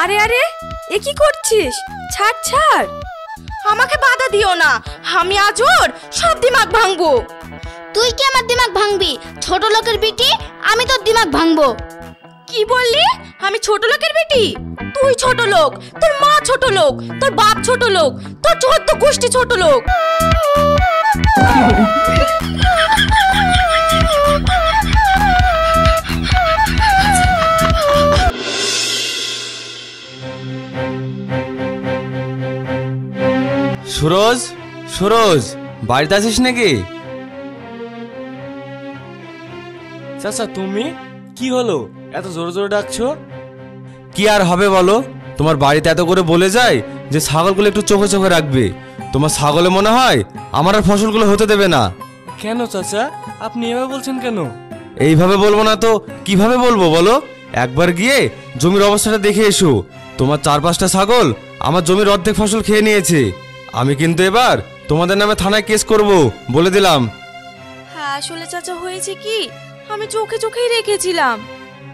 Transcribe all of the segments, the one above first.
আরে আরে, এ কি করছিস? ছাড় ছাড়, আমাকে বাধা দিও না, আমি আজ ওর সব দিমাগ ভাঙবো। তুই কি আমার দিমাগ ভাঙবি? ছোট লোকের বিটি, আমি তোর দিমাগ ভাঙবো। কি বললি? আমি ছোট লোকের বেটি? তুই ছোট লোক, তোর মা ছোট লোক, তোর বাপ ছোট লোক, তোর 14 গোষ্ঠী ছোট লোক। সুরজ, সুরজ, বাড়িতে আছিস নাকি? চাচা তুমি? কি হলো, এত জোরে জোরে ডাকছো? কি আর হবে বলো, তোমার বাড়িতে এত করে বলে যায় যে ছাগলগুলো একটু চোখে চোখে রাখবে। তোমার ছাগলে মনে হয় আমার আর ফসলগুলো হতে দেবে না। কেন চাচা, আপনি এভাবে বলছেন কেন? এইভাবে বলবো না তো কিভাবে বলবো বলো? একবার গিয়ে জমির অবস্থাটা দেখে এসো। তোমার 4-5টা ছাগল আমার জমির অর্ধেক ফসল খেয়ে নিয়েছে। আমি কিন্তু এবার তোমাদের নামে থানায় কেস করব, বলে দিলাম। হ্যাঁ আসলে চাচা হয়েছে কি, আমি চোখে চোখেই রেখেছিলাম,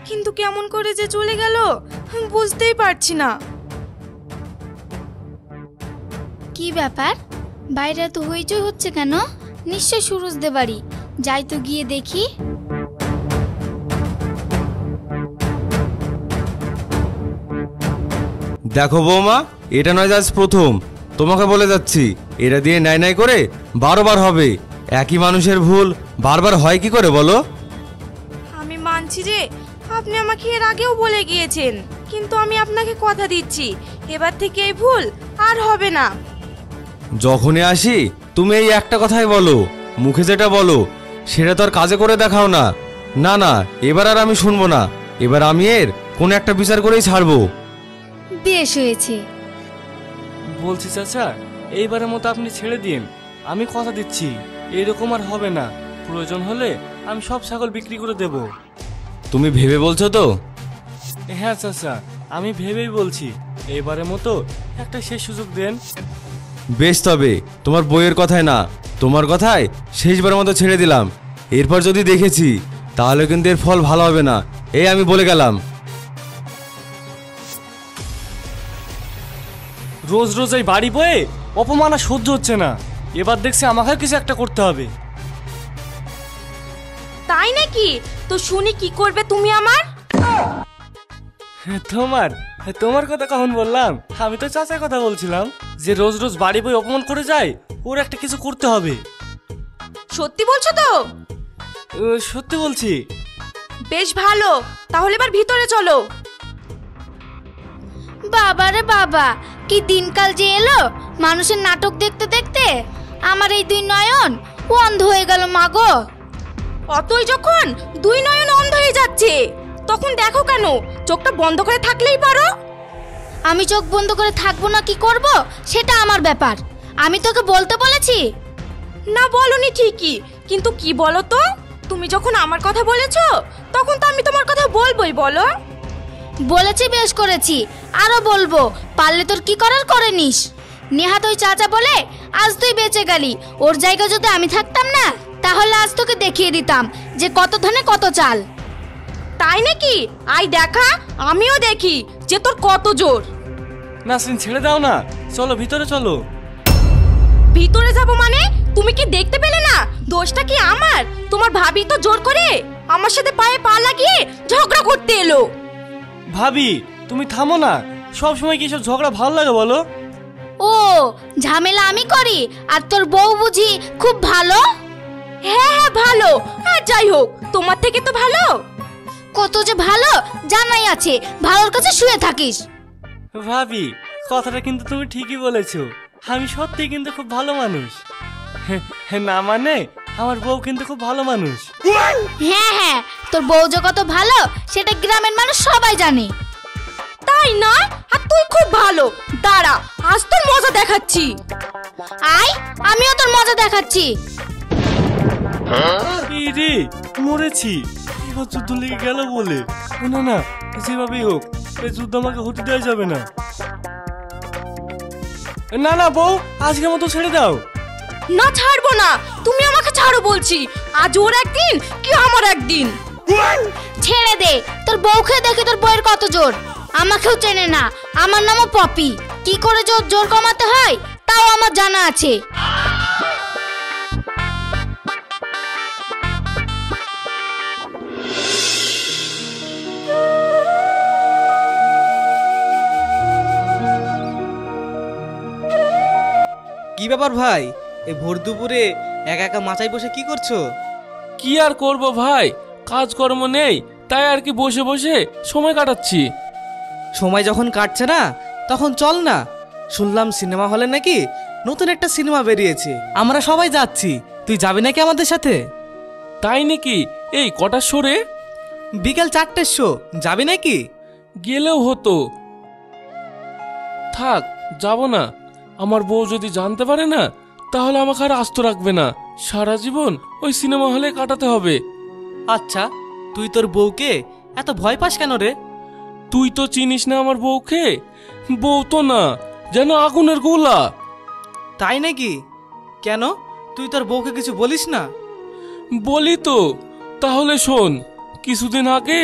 কিন্তু কেমন করে যে চলে গেল বুঝতেই পারছি না। কি ব্যাপার, বাইরে তো হইচই হচ্ছে কেন? নিশ্চয় সুরজদের বাড়ি, যাই তো গিয়ে দেখি। দেখো বৌমা, এটা নয় আজ প্রথম, তোমাকে বলে যাচ্ছি, এটা দিয়ে নাই নাই করে 12 বার হবে। একই মানুষের ভুল বারবার হয় কি করে বলো? আমি মানছি যে আপনি আমাকে এর আগেও বলে গিয়েছেন, কিন্তু আমি আপনাকে কথা দিচ্ছি এবার থেকে এই ভুল আর হবে না। যখনই আসি তুমি এই একটা কথাই বলো, মুখে যেটা বলো সেটা তো আর কাজে করে দেখাও না। না না, এবার আর আমি শুনবো না, এবার আমি এর কোনো একটা বিচার করেই ছাড়বো। বেশ হয়েছে। বলছি চাচা, এইবারের মতো আপনি ছেড়ে দিন, আমি কথা দিচ্ছি এরকম আর হবে না। প্রয়োজন হলে আমি সব ছাগল বিক্রি করে দেব। তুমি ভেবে বলছো তো? হ্যাঁ চাচা, আমি ভেবেই বলছি, এইবারের মতো একটা শেষ সুযোগ দেন। বেশ, তবে তোমার বইয়ের কথায় না, তোমার কথায় শেষবারের মতো ছেড়ে দিলাম। এরপর যদি দেখেছি তাহলে কিন্তু এর ফল ভালো হবে না, এই আমি বলে গেলাম। রোজ রোজ এই বাড়ি বয়ে অপমান আর সহ্য হচ্ছে না, এবার দেখছি আমাকেও কিছু একটা করতে হবে। তাই নাকি? তো শুনি কি করবে তুমি আমার? তোমার কথা কখন বললাম? আমি তো চাচার কথা বলছিলাম, যে রোজ রোজ বাড়ি বয়ে অপমান করে যায়, ওর একটা কিছু করতে হবে। সত্যি বলছো তো? সত্যি বলছি। বেশ ভালো, তাহলে এবার ভিতরে চলো। বাবা রে বাবা, কি দিনকাল যে এলো, মানুষের নাটক দেখতে দেখতে আমার এই 2 নয়ন অন্ধ হয়ে গেল মাগো। অতই যখন 2 নয়ন অন্ধ হয়ে যাচ্ছে, তখন দেখো কেন? চোখটা বন্ধ করে থাকলেই পারো। আমি চোখ বন্ধ করে থাকবো না কি করব সেটা আমার ব্যাপার, আমি তোকে বলতে বলেছি? না বলনি ঠিকই, কিন্তু কি বলো তো, তুমি যখন আমার কথা বলেছো তখন তো আমি তোমার কথা বলবোই। বলো। বলেছি, বেশ করেছি, আরো বলবো, পারলে তোর কি করার করে নিস। নেহাত ওই চাচা বলে আজ তুই বেঁচে গেলি, ওর জায়গা যদি আমি থাকতাম না, তাহলে আজ তোকে দেখিয়ে দিতাম যে কত ধানে কত চাল। তাই নাকি? আই দেখা, আমিও দেখি যে তোর কত জোর। নাসরিন ছেড়ে দাও না, চলো ভিতরে চলো। ভিতরে যাব মানে? তুমি কি দেখতে পেলে না দোষটা কি আমার? তোমার ভাবি তো জোর করে আমার সাথে পায়ে পা লাগিয়ে ঝগড়া করতে এলো। ভাবি তুমি থামো না, সব সময় কি সব ঝগড়া ভালো লাগে বলো? ও, ঝামেলা আমি করি আর তোর বউ বুঝি খুব ভালো? হ্যাঁ হ্যাঁ ভালো, আর যাই হোক তোমার থেকে তো ভালো। কত যে ভালো জানাই আছে, ভালোর কাছে শুয়ে থাকিস। ভাবি কথাটা কিন্তু তুমি ঠিকই বলেছো, আমি সত্যি কিন্তু খুব ভালো মানুষ। না মানে আমার বউ কিন্তু খুব ভালো মানুষ। হ্যাঁ হ্যাঁ, তোর বউ যে কত ভালো সেটা গ্রামের মানুষ সবাই জানে। তাই না? আর তুই খুব ভালো, দাঁড়া আজ তোর মজা দেখাচ্ছি। আয়, আমিও তোর মজা দেখাচ্ছি। এই রে, মরেছি, এবার যুদ্ধ লেগে গেল বলে। না না, যেভাবেই হোক এই যুদ্ধ আমাকে হতে দেওয়া যাবে না। না না বউ, আজকের মতো ছেড়ে দাও। না ছাড়বো না, তুমি আমাকে ছাড়ো বলছি। আজ ওর একদিন কি আমার একদিন। ছেড়ে দে, তোর বউকে দেখে তোর বউয়ের কত জোর। আমাকেও চেনে না, আমার নামও পপি। কি করে জোর কমাতে হয় তাও আমার জানা আছে। কি ব্যাপার ভাই, এই ভোর দুপুরে একা একা মাচায় বসে কি করছো? কি আর করব ভাই, কাজকর্ম নেই, তাই আর কি বসে বসে সময় কাটাচ্ছি। সময় যখন কাটছে না তখন চল না, শুনলাম সিনেমা হলে নাকি নতুন একটা সিনেমা বেরিয়েছে, আমরা সবাই যাচ্ছি, তুই যাবি নাকি আমাদের সাথে? তাই নাকি? এই কটার শোরে? বিকেল 4টের শো, যাবি নাকি? গেলেও হতো। থাক, যাব না। আমার বউ যদি জানতে পারে না তাহলে আমাকে আর আস্ত রাখবে না, সারা জীবন ওই সিনেমা হলে কাটাতে হবে। আচ্ছা, তুই তোর বউকে এত ভয় পাস কেন রে? তুই তো চিনিস না আমার বউকে, বউ তো না, যেন আগুনের গোলা। তাই নাকি? কেন, তুই তোর বউকে কিছু বলিস না? বলি তো, তাহলে শোন। কিছুদিন আগে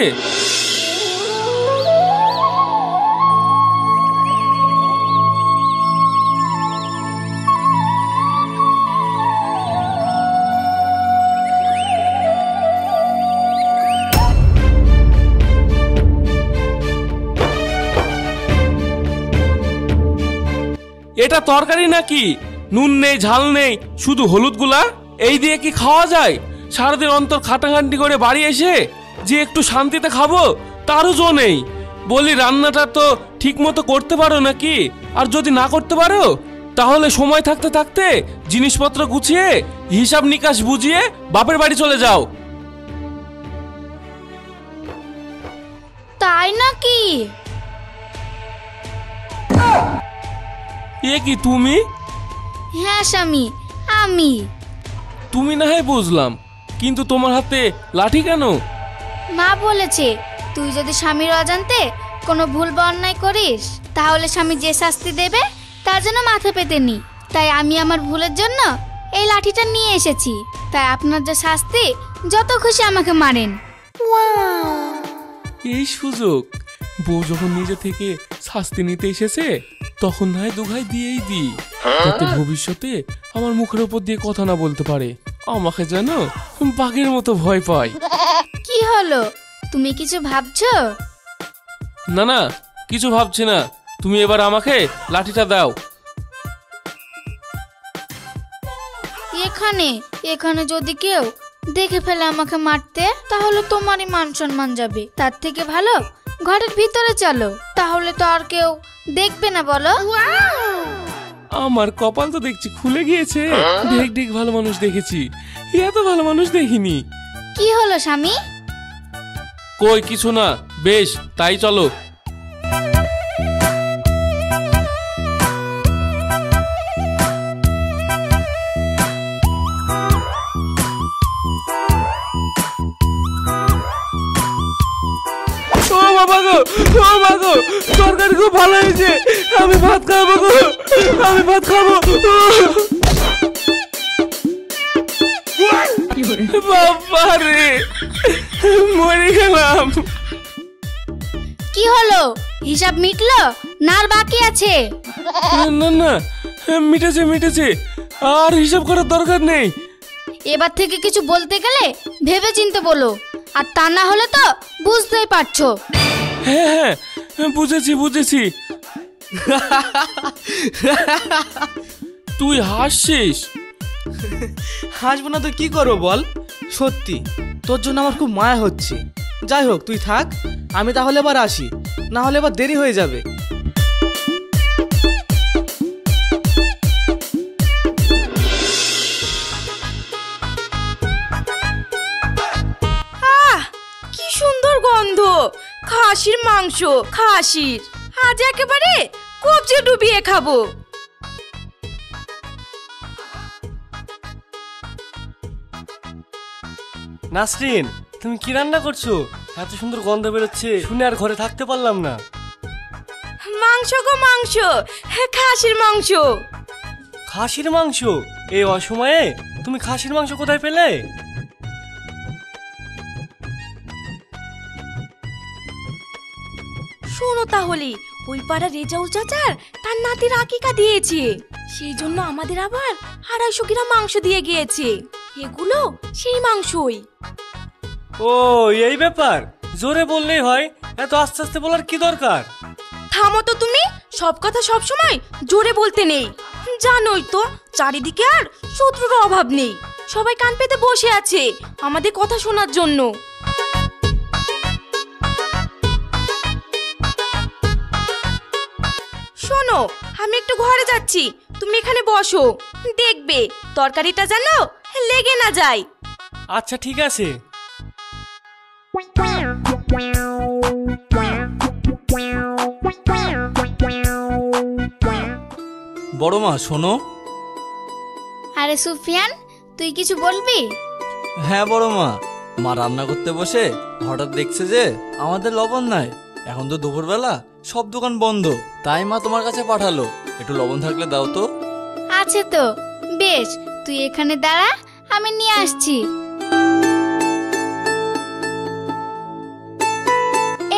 এটা তরকারি নাকি? নুন নেই, ঝাল নেই, শুধু হলুদ গুলা। এই দিয়ে কি খাওয়া যায়? সারাদিন অন্তর খাটাখান্ডি করে বাড়ি এসে যে একটু শান্তিতে খাবো তারও জো নেই। বলি রান্নাটা তো ঠিক মতো করতে পারো নাকি? আর যদি না করতে পারো তাহলে সময় থাকতে থাকতে জিনিসপত্র গুছিয়ে হিসাব নিকাশ বুঝিয়ে বাপের বাড়ি চলে যাও। তাই নাকি? এ কি তুমি? হ্যাঁ স্বামী, আমি। তুমি না হয় বুঝলাম, কিন্তু তোমার হাতে লাঠি কেন? মা বলেছে তুই যদি স্বামীর অজান্তে কোনো ভুল বা অন্যায় করিস তাহলে স্বামী যে শাস্তি দেবে তার জন্য মাথা পেতে নি। তাই আমি আমার ভুলের জন্য এই লাঠিটা নিয়ে এসেছি। তাই আপনার যে শাস্তি, যত খুশি আমাকে মারেন। এই সুযোগ, বউ যখন নিজে থেকে শাস্তি নিতে এসেছে তখন নয় দুঘাই দিয়েই দি, যাতে ভবিষ্যতে আমার মুখের উপর দিয়ে কথা না বলতে পারে, আমাকে যেন বাঘের মতো ভয় পায়। কি হলো, তুমি কিছু ভাবছো? না না, কিছু ভাবছি না। তুমি এবার আমাকে লাঠিটা দাও। এখানে এখানে যদি কেউ দেখে ফেলে আমাকে মারতে তাহলে তোমারই মান সম্মান যাবে। তার থেকে ভালো ঘরের ভিতরে চলো, তাহলে তো আর কেউ দেখবে না, বলো? আমার কপাল তো দেখছি খুলে গিয়েছে। ঢেক ঢেক ভালো মানুষ দেখেছি, এত ভালো মানুষ দেখিনি। কি হলো স্বামী? কই কিছু না, বেশ তাই চলো। ও বাবা গো, ও বাবা গো, তরকারি খুব ভালো হয়েছে, আমি ভাত খাবো গো, আমি ভাত খাবো। বাবা রে, মরে গেলাম। কি হলো, হিসাব মিটলো না আর বাকি আছে? না না, মিটেছে মিটেছে, আর হিসাব করার দরকার নেই। এবার থেকে কিছু বলতে গেলে ভেবে চিন্তে বলো, আর তা না হলে তো বুঝতেই পারছো। হ্যাঁ হ্যাঁ, বুঝেছি বুঝেছি। তুই হাসছিস? হাসবো না তো কি করবো বল, সত্যি তোর জন্য আমার খুব মায়া হচ্ছে। যাই হোক, তুই থাক, আমি তাহলে এবার আসি, না হলে এবার দেরি হয়ে যাবে। কি সুন্দর গন্ধ, খাসির মাংস, খাসির। আজ একেবারে কবজি ডুবিয়ে খাবো। নাসরিন, তুমি কি রান্না করছো? এত সুন্দর গন্ধ বেরোচ্ছে, শুনে আর ঘরে থাকতে পারলাম না। মাংস গো মাংস, খাসির মাংস। খাসির মাংস? এই অসময়ে তুমি খাসির মাংস কোথায় পেলে? শোনো তাহলে, ওই পাড়া রেজাউল চাচার তার নাতির আকিকা দিয়েছে, সেই জন্য আমাদের আবার 250 গ্রাম মাংস দিয়ে গিয়েছে। এগুলো সেই মাংসই। ও এই ব্যাপার, জোরে বললেই হয়, এত আস্তে আস্তে বলার কি দরকার? থামো তো তুমি, সব কথা সব সময় জোরে বলতে নেই। জানোই তো চারিদিকে আর শত্রুর অভাব নেই, সবাই কান পেতে বসে আছে আমাদের কথা শোনার জন্য। শোনো, আমি একটু ঘরে যাচ্ছি, তুমি এখানে বসো, দেখবে তরকারিটা জানো লেগে না যায়। আচ্ছা ঠিক আছে। বড় মা শোনো। আরে সুফিয়ান, তুই কিছু বলবি? হ্যাঁ বড় মা, মা রান্না করতে বসে হঠাৎ দেখছে যে আমাদের লবণ নাই। এখন তো দুপুরবেলা সব দোকান বন্ধ, তাই মা তোমার কাছে পাঠালো, একটু লবণ থাকলে দাও তো। আছে তো, বেশ, তুই এখানে দাঁড়া, আমি নিয়ে আসছি।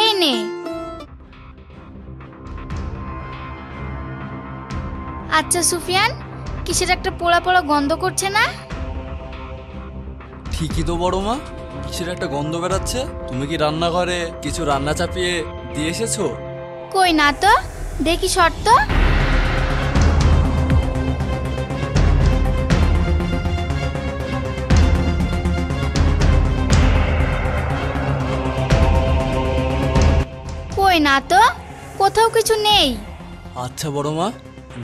এই নে। আচ্ছা সুফিয়ান, কিসের একটা পোড়া পোড়া গন্ধ করছে না? ঠিকই তো বড় মা, কিসের একটা গন্ধ বেরাচ্ছে। তুমি কি রান্নাঘরে কিছু রান্না চাপিয়ে দিয়ে এসেছো? কই না তো, দেখি শর্ত। কই না তো, কোথাও কিছু নেই। আচ্ছা বড় মা,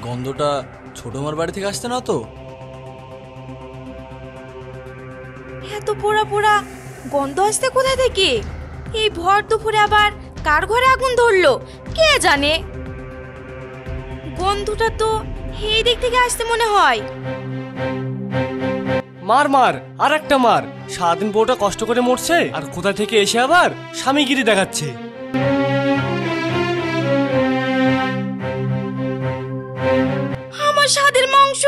গন্ধটা ছোট মার বাড়ি থেকে আসছে না তো? এত পোড়া পোড়া গন্ধ আসতে কোথা থেকে? এই ভর দুপুরে আবার কার ঘরে আগুন ধরলো কে জানে। গন্ধটা তো এই দিক থেকে আসতে মনে হয়। মার মার, আর একটা মার। সারাদিন বউটা কষ্ট করে মরছে, আর কোথা থেকে এসে আবার স্বামীগিরি দেখাচ্ছে। আমার স্বাদের মাংস,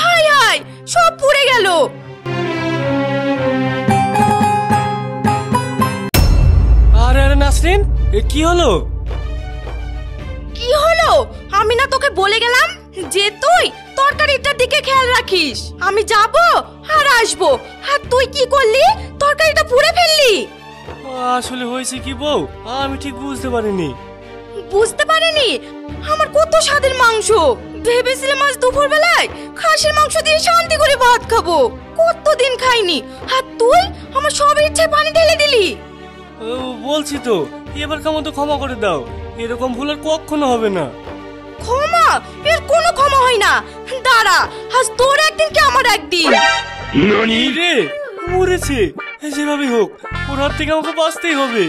হায় হায়, সব পুড়ে গেল। আরে আরে নাসরিন, এ কি হলো? কি হলো? আমি না তোকে বলে গেলাম যে তুই তরকারিটার দিকে খেয়াল রাখিস। আমি যাব আর আসবো, আর তুই কি করলি? তরকারিটা পুড়ে ফেললি। আসলে হয়েছে কি বউ, আমি ঠিক বুঝতে পারিনি। বুঝতে পারিনি? আমার কত স্বাদের মাংস, ভেবেছিলাম আজ দুপুর বেলায় খাসির মাংস দিয়ে শান্তি করে ভাত খাবো, কতদিন খাইনি, আর তুই আমার সব ইচ্ছে পানি ঢেলে দিলি। ও, বলছি তো, এবার মতো ক্ষমা করে দাও, এরকম ভুল আর কখনো হবে না। ক্ষমা? এর কোনো ক্ষমা হয় না। দাঁড়া, আজ তোর একদিন কি আমার একদিন। রে মরেছে, যেভাবে হোক ওর হাত থেকে আমাকে বাঁচতেই হবে,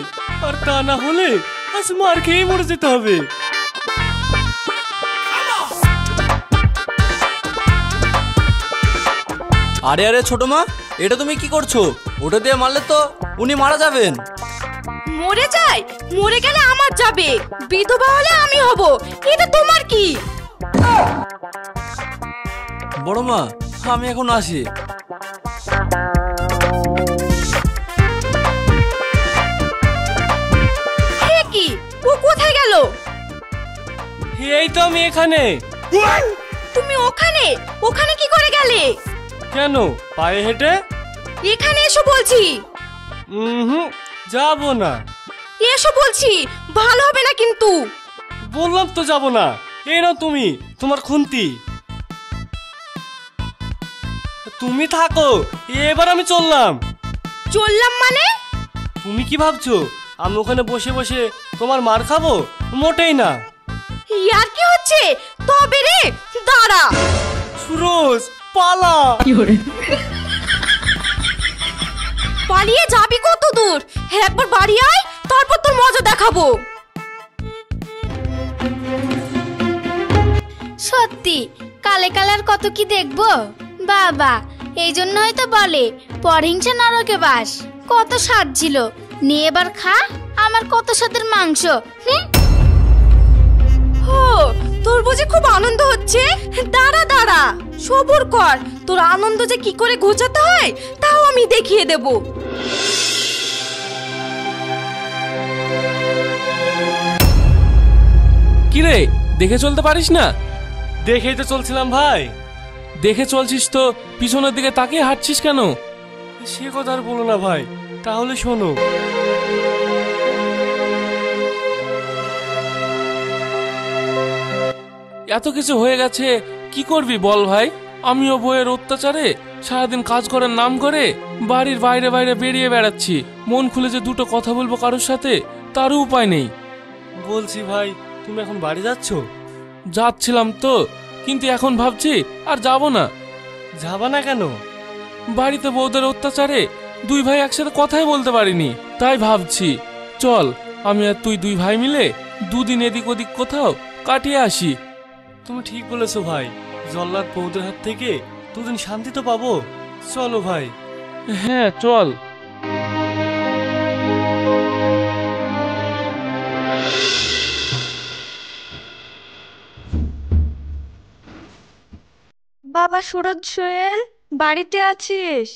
আর তা না হলে আজ মার খেয়ে মরে যেতে হবে। আরে আরে ছোট মা, এটা তুমি কি করছো? ওটা দিয়ে মারলে তো উনি মারা যাবেন। মরে যায়? মরে গেলে আমার যাবে, বিধবা হলে আমি হব, এটা তোমার কি? বড় মা, আমি এখন আসি। হে কি, ও কোথায় গেল? এই তো আমি এখানে। তুমি ওখানে? ওখানে কি করে গেলে? কেন, পায়ে হেঁটে? এখানে এসো বলছি। হুম, যাবো না। এসো বলছি, ভালো হবে না কিন্তু। বললাম তো যাবো না। এই নাও তুমি তোমার খুন্তি, তুমি থাকো, এবার আমি চললাম। চললাম মানে? তুমি কি ভাবছো আমি ওখানে বসে বসে তোমার মার খাবো? মোটেই না। ইয়ার কি হচ্ছে? তবে রে, দাঁড়া। সুরজ পালা। পালিয়ে যাবি কত দূর? একবার বাড়ি আয়, তারপর তোর মজা দেখাবো। সত্যি কালে কালার কত কি দেখবো বাবা। এই জন্য হয়তো বলে পরহিংসা নরকে বাস। কত স্বাদ ছিল, নিয়ে এবার খা আমার কত স্বাদের মাংস। ও, তোর বুঝি খুব আনন্দ হচ্ছে? দাঁড়া দাঁড়া, সবুর কর, তোর আনন্দ যে কি করে ঘোচাতে হয় তাও আমি দেখিয়ে দেব। কি রে, দেখে চলতে পারিস না? দেখেই তো চলছিলাম ভাই। দেখে চলছিস তো পিছনের দিকে তাকিয়ে হাঁটছিস কেন? সে কথা আর বলো না ভাই, তাহলে শোনো। এত কিছু হয়ে গেছে, কি করবি বল ভাই? আমিও বইয়ের অত্যাচারে সারাদিন কাজ করার নাম করে বাড়ির বাইরে বাইরে বেরিয়ে বেড়াচ্ছি। মন খুলে যে দুটো কথা বলবো কারোর সাথে, তারও উপায় নেই। বলছি ভাই, তুমি এখন বাড়ি যাচ্ছ? যাচ্ছিলাম তো, কিন্তু এখন ভাবছি আর যাব না। যাবা না কেন? বাড়িতে বউদের অত্যাচারে দুই ভাই একসাথে কথাই বলতে পারিনি, তাই ভাবছি চল আমি আর তুই দুই ভাই মিলে দুদিন এদিক ওদিক কোথাও কাটিয়ে আসি। তুমি ঠিক বলেছো ভাই, জল্লাদ বউদের হাত থেকে দুদিন শান্তি তো পাবো। চলো ভাই। হ্যাঁ চল। বাবা সুরজ সোহেল, বাড়িতে আছিস?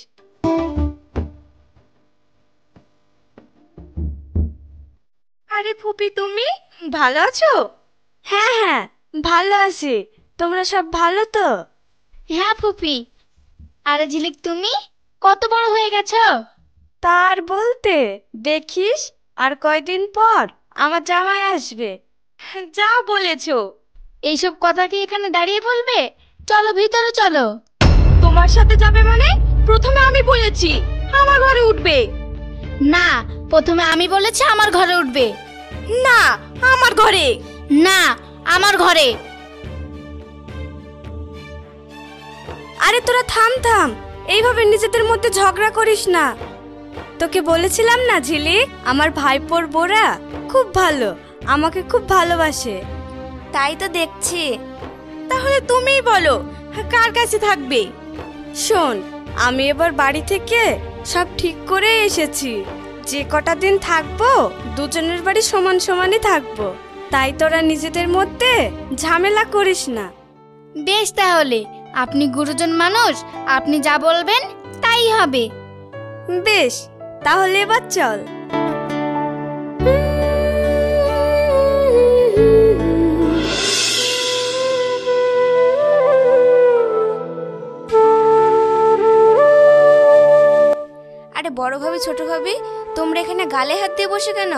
আরে ফুপি, তুমি ভালো আছো? হ্যাঁ হ্যাঁ ভালো আছি, তোমরা সব ভালো তো? হ্যাঁ ফুপি। আরে ঝিলিক, তুমি কত বড় হয়ে গেছো? তার বলতে, দেখিস আর কয়দিন পর আমার জামাই আসবে। যা বলেছো। এইসব কথা কি এখানে দাঁড়িয়ে বলবে? চলো ভিতরে চলো। তোমার সাথে যাবে মানে? প্রথমে আমি বলেছি আমার ঘরে উঠবে। না, প্রথমে আমি বলেছি আমার ঘরে উঠবে। না, আমার ঘরে। না, আমার ঘরে। আরে তোরা থাম থাম, এইভাবে নিজেদের মধ্যে ঝগড়া করিস না। তোকে বলেছিলাম না ঝিলিক, আমার ভাইপোর বোরা খুব ভালো, আমাকে খুব ভালোবাসে। তাই তো দেখছি। তাহলে তুমিই বলো, কার কাছে থাকবে? শোন, আমি এবার বাড়ি থেকে সব ঠিক করে এসেছি। যে কটা দিন থাকবো দুজনের বাড়ি সমান সমানই থাকবো। তাই তোরা নিজেদের মধ্যে ঝামেলা করিস না। বেশ, তাহলে আপনি গুরুজন মানুষ, আপনি যা বলবেন তাই হবে। বেশ, তাহলে এবার চল। আরে বড় ভাবি, ছোট ভাবি, তোমরা এখানে গালে হাত দিয়ে বসে কেন?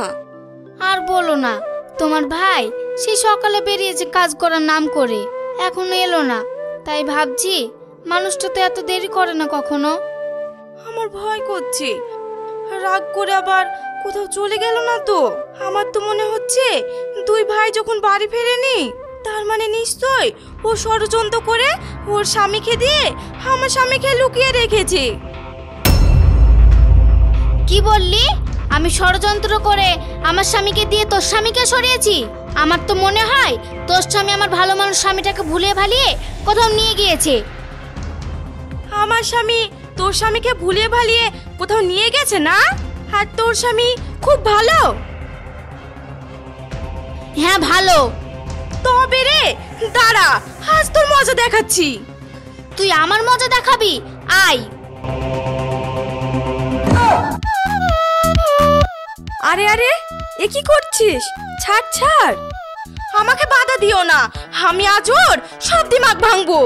আর বলো না, তোমার ভাই সেই সকালে বেরিয়েছে কাজ করার নাম করে, এখনো এলো না। তাই ভাবছি মানুষটা তো এত দেরি করে না কখনো। আমার ভয় করছে, রাগ করে আবার কোথাও চলে গেল না তো। আমার তো মনে হচ্ছে দুই ভাই যখন বাড়ি ফেরেনি, তার মানে নিশ্চয় ও ষড়যন্ত্র করে ওর স্বামীকে দিয়ে আমার স্বামীকে লুকিয়ে রেখেছে। কি বললি? আমি ষড়যন্ত্র করে আমার স্বামীকে দিয়ে তোর স্বামীকে সরিয়েছি? আমার তো মনে হয় তোর স্বামী আমার ভালো মানুষ স্বামীটাকে ভুলিয়ে ভালিয়ে কোথাও নিয়ে গিয়েছে। আমার স্বামী তোর স্বামীকে ভুলিয়ে ভালিয়ে কোথাও নিয়ে গেছে না? আর তোর স্বামী খুব ভালো? হ্যাঁ ভালো। তবে রে দাঁড়া, আজ তোর মজা দেখাচ্ছি। তুই আমার মজা দেখাবি? আয়। আরে আরে, এ কি করছিস? ছাড় ছাড়, আমাকে বাধা দিও না, আমি আজ ওর সব দিমাগ ভাঙবো।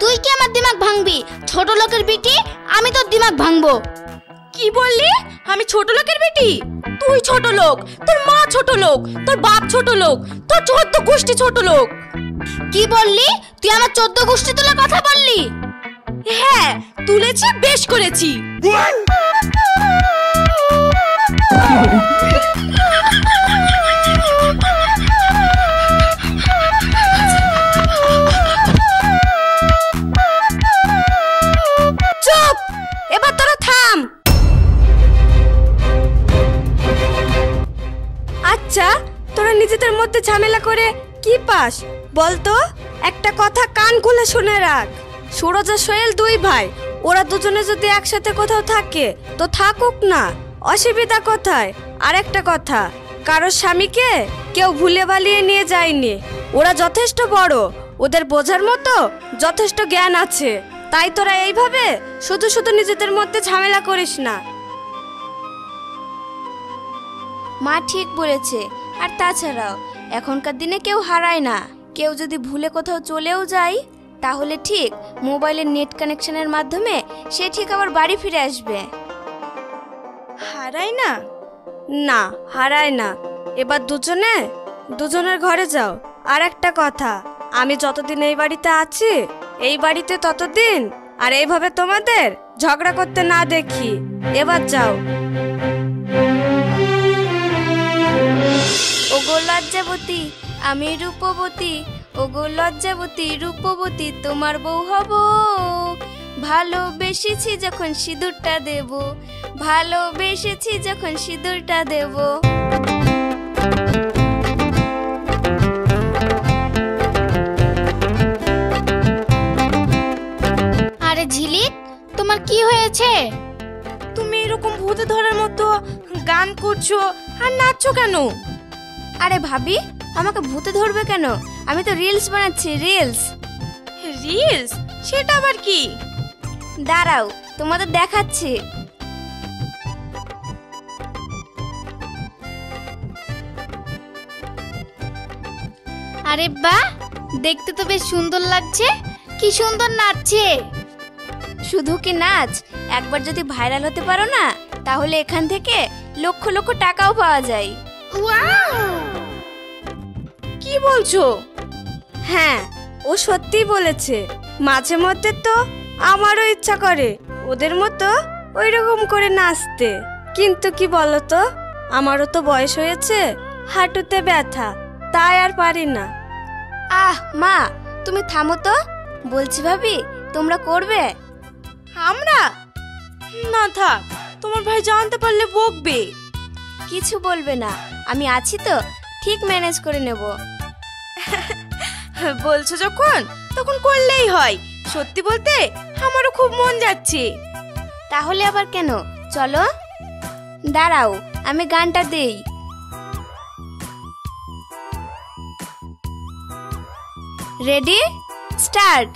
তুই কি আমার দিমাগ ভাঙবি? ছোট লোকের বিটি, আমি তোর দিমাগ ভাঙবো। কি বললি? আমি ছোট লোকের বেটি? তুই ছোট লোক, তোর মা ছোট লোক, তোর বাপ ছোট লোক, তোর 14 গোষ্ঠী ছোট লোক। কি বললি? তুই আমার 14 গোষ্ঠী তুলে কথা বললি? হ্যাঁ, তুলেছি, বেশ করেছি। চুপ, এবার তোরা থাম। আচ্ছা, তোরা নিজেদের মধ্যে ঝামেলা করে কি পাস বলতো? একটা কথা কান খুলে শুনে রাখ, সুরজ আর সোহেল দুই ভাই, ওরা দুজনে যদি একসাথে কোথাও থাকে তো থাকুক না, অসুবিধা কোথায়? আর একটা কথা, কারোর স্বামীকে কেউ ভুলে ভালিয়ে নিয়ে যায়নি। ওরা যথেষ্ট বড়, ওদের বোঝার মতো যথেষ্ট জ্ঞান আছে। তাই তোরা এইভাবে শুধু শুধু নিজেদের মধ্যে ঝামেলা করিস না। মা ঠিক বলেছে, আর তাছাড়াও এখনকার দিনে কেউ হারায় না। কেউ যদি ভুলে কোথাও চলেও যায় তাহলে ঠিক মোবাইলের নেট কানেকশনের মাধ্যমে সে ঠিক আবার বাড়ি ফিরে আসবে। হারায় না? না, হারায় না। এবার দুজনের ঘরে যাও। আর একটা কথা, আমি যতদিন এই বাড়িতে আছি, এই বাড়িতে ততদিন আর এইভাবে তোমাদের ঝগড়া করতে না দেখি। এবার যাও। ওগো লজ্জাবতী আমি রূপবতী, ওগো লজ্জাবতী রূপবতী তোমার বউ হব। ভালোবেসেছি যখন সিঁদুরটা দেব, ভালোবেসেছি যখন সিঁদুরটা দেব। আরে ঝিলিক, তোমার কি হয়েছে? তুমি এরকম ভূতে ধরার মতো গান করছো আর নাচছো কেন? আরে ভাবি, আমাকে ভূতে ধরবে কেন? আমি তো রিলস বানাচ্ছি, রিলস। রিলস? সেটা আবার কি? দাঁড়াও, তোমাদের দেখাচ্ছি। আরে বাহ, দেখতে তো বেশ সুন্দর লাগছে। কি সুন্দর নাচছে। শুধু কি নাচ, একবার যদি ভাইরাল হতে পারো না তাহলে এখান থেকে লক্ষ লক্ষ টাকাও পাওয়া যায়। কি বলছো? হ্যাঁ, ও সত্যিই বলেছে। মাঝে মধ্যে তো আমারও ইচ্ছা করে ওদের মতো ওই রকম করে নাচতে, কিন্তু কি বলতো, আমারও তো বয়স হয়েছে, হাঁটুতে ব্যথা, তাই আর পারি না। আহ মা, তুমি থামো তো। বলছি ভাবি, তোমরা করবে? আমরা? না থাক, তোমার ভাই জানতে পারলে বকবে। কিছু বলবে না, আমি আছি তো, ঠিক ম্যানেজ করে নেব। বলছো যখন, তখন করলেই হয়। সত্যি বলতে আমারও খুব মন যাচ্ছে। তাহলে আবার কেন, চলো। দাঁড়াও, আমি গানটা দেই। Ready, start.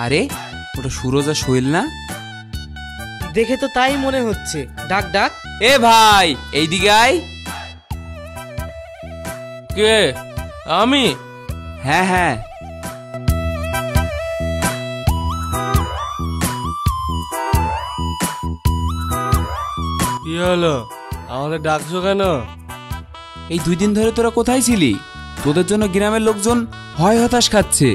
আরে ওটা সুরজ আর সোহেল না? দেখে তো তাই মনে হচ্ছে। ডাক ডাক। এ ভাই, এইদিকে আয়। কে? আমি? হ্যাঁ হ্যাঁ। কি হলো, আমাদের ডাকছো কেন? এই 2 দিন ধরে তোরা কোথায় ছিলি? তোদের জন্য গ্রামের লোকজন হয় হতাশ খাচ্ছে,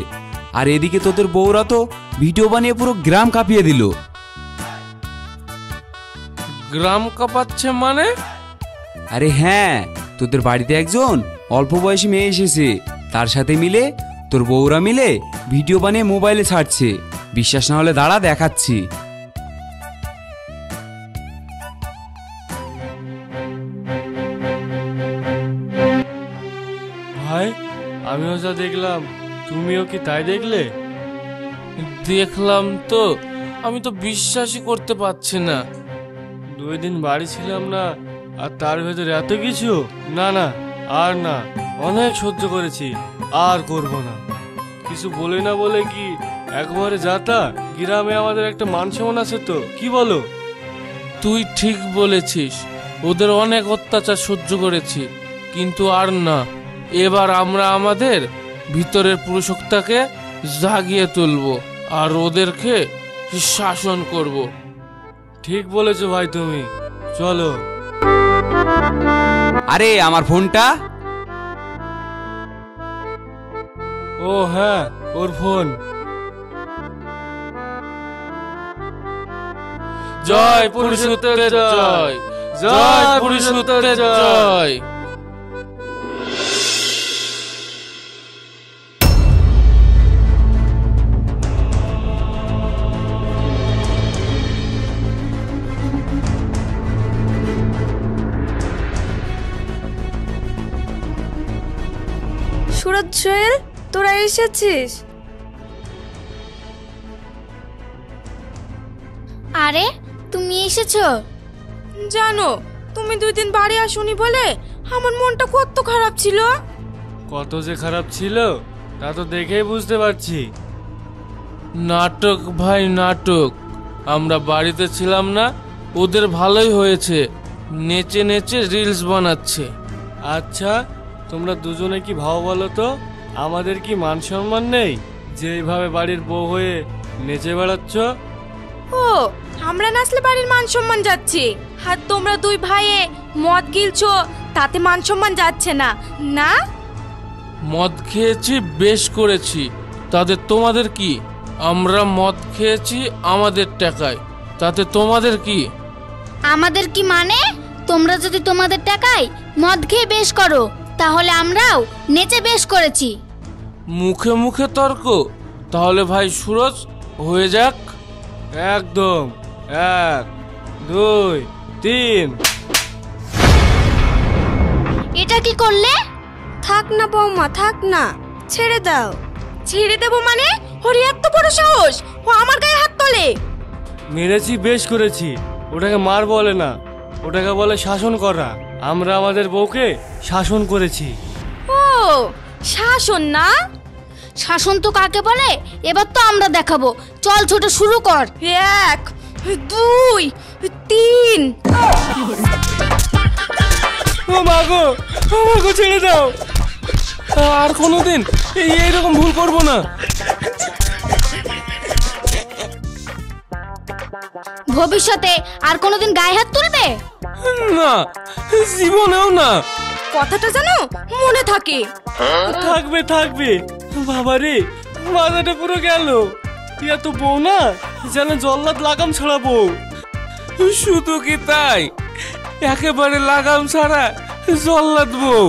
আর এদিকে তোদের বউরা তো ভিডিও বানিয়ে পুরো গ্রাম কাঁপিয়ে দিল। গ্রাম কাঁপাচ্ছে মানে? আরে হ্যাঁ, তোদের বাড়িতে একজন অল্প বয়সী মেয়ে এসেছে, তার সাথে মিলে তোর বউরা মিলে ভিডিও বানিয়ে মোবাইলে ছাড়ছে। বিশ্বাস না হলে দাঁড়া, দেখাচ্ছি। ভাই, আমিও যা দেখলাম তুমিও কি তাই দেখলে? দেখলাম তো, আমি তো বিশ্বাসই করতে পারছি না। 2 দিন বাড়ি ছিলাম না, আর তার ভেতরে এত কিছু। না না, আর না, অনেক সহ্য করেছি, আর করব না। কিছু বলে না বলে কি একবারে যাতা? গ্রামে আমাদের একটা মান সম্মান আছে তো, কি বলো? তুই ঠিক বলেছিস, ওদের অনেক অত্যাচার সহ্য করেছি, কিন্তু আর না। এবার আমরা আমাদের ভিতরের পুরুষত্বকে জাগিয়ে তুলব আর ওদেরকে শাসন করব। ঠিক বলেছো ভাই তুমি, চলো। আরে আমার ফোনটা। ও হ্যাঁ, ওর ফোন। জয় পুরুষোত্তর জয়, জয় পুরুষোত্তর জয়। সুরজ, সোহেল, তোরা এসেছিস? আরে তুমি এসেছো? জানো, তুমি 2 দিন বাড়ি আসোনি বলে আমার মনটা কত খারাপ ছিল। কত যে খারাপ ছিল তা তো দেখেই বুঝতে পারছি। নাটক ভাই নাটক, আমরা বাড়িতে ছিলাম না, ওদের ভালোই হয়েছে, নেচে নেচে রিলস বানাচ্ছে। আচ্ছা তোমরা দুজনে কি ভাও বলো তো, আমাদের কি মান সম্মান নেই যে এইভাবে বাড়ির বউ হয়ে নেচে বেড়াচ্ছ? ও, আমরা নাচলে বাড়ির মান সম্মান যাচ্ছে, আর তোমরা 2 ভাইয়ে মদ গিলছো তাতে মান সম্মান যাচ্ছে না না? মদ খেয়েছি বেশ করেছি, তাতে তোমাদের কি? আমরা মদ খেয়েছি আমাদের টাকায়, তাতে তোমাদের কি? আমাদের কি মানে? তোমরা যদি তোমাদের টাকায় মদ খেয়ে বেশ করো তাহলে আমরাও নেচে বেশ করেছি। মুখে মুখে তর্ক, তাহলে ভাই সুরজ হয়ে যাক। একদম, 1 2 3। এটা কি করলে? থাক না বৌমা, থাক না, ছেড়ে দাও। ছেড়ে দেবো মানে? ওর এত বড় সাহস, ও আমার গায়ে হাত তোলে। মেরেছি বেশ করেছি, ওটাকে মার বলে না, ওটাকে বলে শাসন করা। আমরা আমাদের বউকে শাসন করেছি। ও, শাসন না? শাসন তো কাকে বলে এবার তো আমরা দেখাবো। চল ছোট, শুরু কর। 1 2 3। ও মাগো, আমাকে ছেড়ে দাও, আর কোনোদিন এইরকম ভুল করব না। ভবিষ্যতে আর কোনোদিন গায়ে হাত তুলবে না, জীবনেও না। কথাটা জানো মনে থাকে। থাকবে থাকবে। বাবারে, মাথাটা পুরো গেল। এত বউ না যেন জল্লাদ লাগাম ছাড়া বউ। শুধু কি তাই, একেবারে লাগাম ছাড়া জল্লাদ বউ।